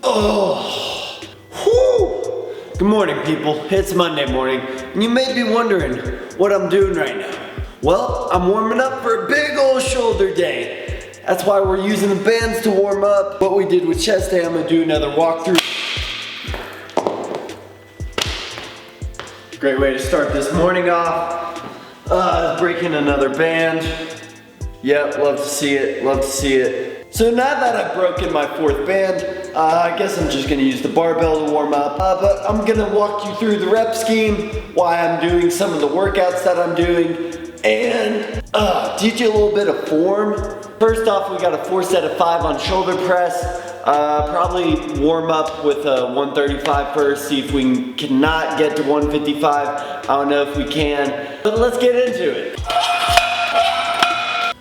Oh, whew. Good morning, people. It's Monday morning, and you may be wondering what I'm doing right now. Well, I'm warming up for a big old shoulder day. That's why we're using the bands to warm up. What we did with chest day, I'm gonna do another walkthrough. Great way to start this morning off. Breaking another band. Yep, love to see it, love to see it. So now that I've broken my fourth band, I guess I'm just gonna use the barbell to warm up. But I'm gonna walk you through the rep scheme, why I'm doing some of the workouts that I'm doing, and teach you a little bit of form. First off, we got a 4 set of 5 on shoulder press. Probably warm up with a 135 first, see if we cannot get to 155. I don't know if we can, but let's get into it.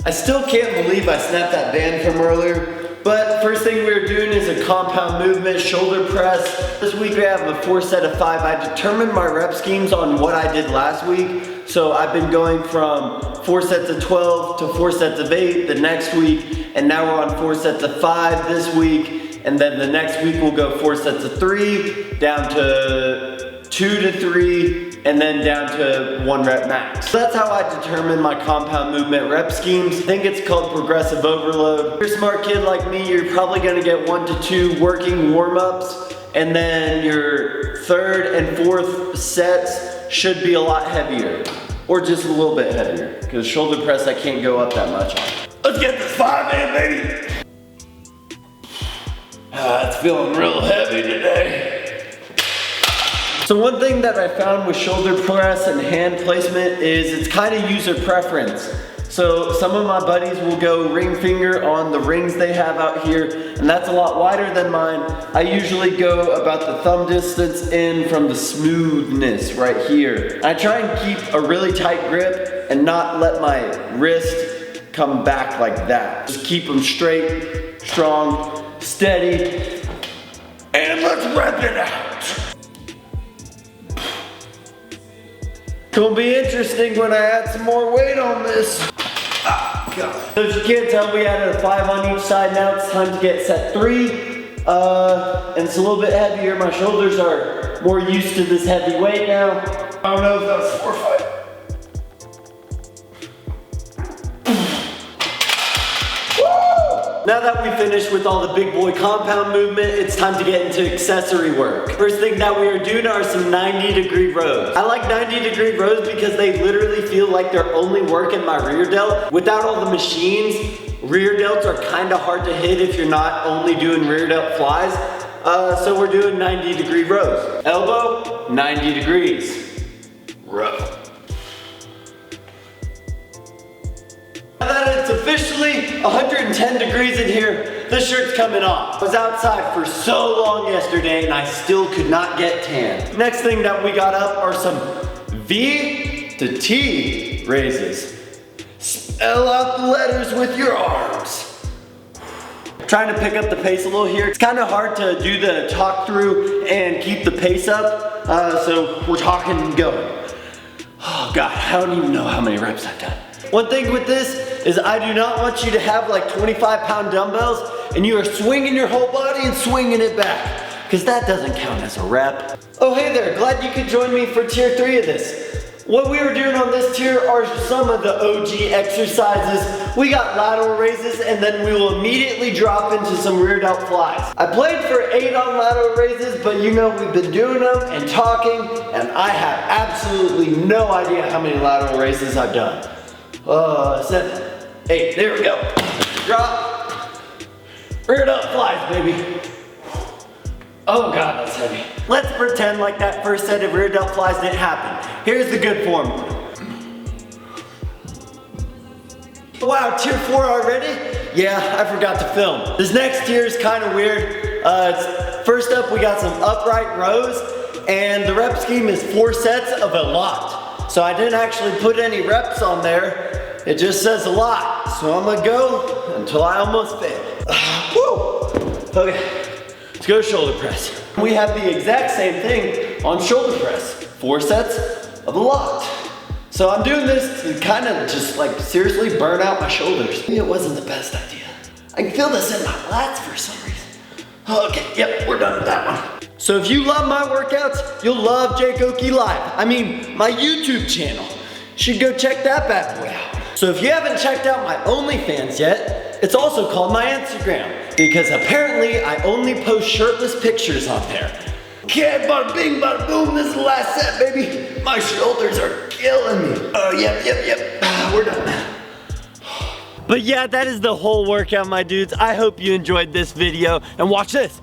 I still can't believe I snapped that band from earlier, but first thing we're doing is a compound movement, shoulder press. This week we have a 4 set of 5. I determined my rep schemes on what I did last week. So I've been going from 4 sets of 12 to 4 sets of 8 the next week, and now we're on 4 sets of 5 this week, and then the next week we'll go 4 sets of 3, down to 2 to 3, and then down to 1 rep max. So that's how I determine my compound movement rep schemes. I think it's called progressive overload. If you're a smart kid like me, you're probably gonna get 1 to 2 working warm-ups, and then your 3rd and 4th sets should be a lot heavier, or just a little bit heavier, because shoulder press I can't go up that much on. Let's get this 5 in, baby! It's feeling real heavy today. So one thing that I found with shoulder press and hand placement is it's kind of user preference. So some of my buddies will go ring finger on the rings they have out here, and that's a lot wider than mine. I usually go about the thumb distance in from the smoothness right here. I try and keep a really tight grip and not let my wrist come back like that. Just keep them straight, strong, steady, and let's rep it out. It's gonna be interesting when I add some more weight on this. Oh, God. So if you can't tell, we added a 5 on each side. Now it's time to get set 3. And it's a little bit heavier. My shoulders are more used to this heavy weight now. I don't know if that's 4 or 5. Now that we finished with all the big boy compound movement, it's time to get into accessory work. First thing that we are doing are some 90-degree rows. I like 90-degree rows because they literally feel like they're only working my rear delt. Without all the machines, rear delts are kind of hard to hit if you're not only doing rear delt flies. So we're doing 90-degree rows. Elbow, 90 degrees. Row. Now that it's officially 110 degrees in here, the shirt's coming off. I was outside for so long yesterday and I still could not get tan. Next thing that we got up are some V to T raises. Spell out the letters with your arms. Trying to pick up the pace a little here. It's kind of hard to do the talk through and keep the pace up, so we're talking and going. Oh God, I don't even know how many reps I've done. One thing with this is I do not want you to have like 25-pound dumbbells and you are swinging your whole body and swinging it back, because that doesn't count as a rep. Oh hey there, glad you could join me for tier 3 of this. What we were doing on this tier are some of the OG exercises. We got lateral raises and then we will immediately drop into some rear delt flies. I played for 8 on lateral raises, but you know we've been doing them and talking, and I have absolutely no idea how many lateral raises I've done. 7, 8, there we go. Drop. Rear delt flies, baby. Oh God, that's heavy. Let's pretend like that first set of rear delt flies didn't happen. Here's the good form. Wow, tier 4 already? Yeah, I forgot to film. This next tier is kind of weird. First up, we got some upright rows, and the rep scheme is 4 sets of a lot. So I didn't actually put any reps on there. It just says a lot. So I'm gonna go until I almost fail. Woo! Okay, let's go shoulder press. We have the exact same thing on shoulder press. 4 sets of a lot. So I'm doing this to kind of just like seriously burn out my shoulders. Maybe it wasn't the best idea. I can feel this in my lats for some reason. Okay, yep, we're done with that one. So if you love my workouts, you'll love Jake Okie Live. I mean, my YouTube channel. You should go check that bad boy out. So if you haven't checked out my OnlyFans yet, it's also called my Instagram, because apparently I only post shirtless pictures on there. Okay, bada bing, bada boom, this is the last set, baby. My shoulders are killing me. Oh, yep, we're done. But yeah, that is the whole workout, my dudes. I hope you enjoyed this video, and watch this.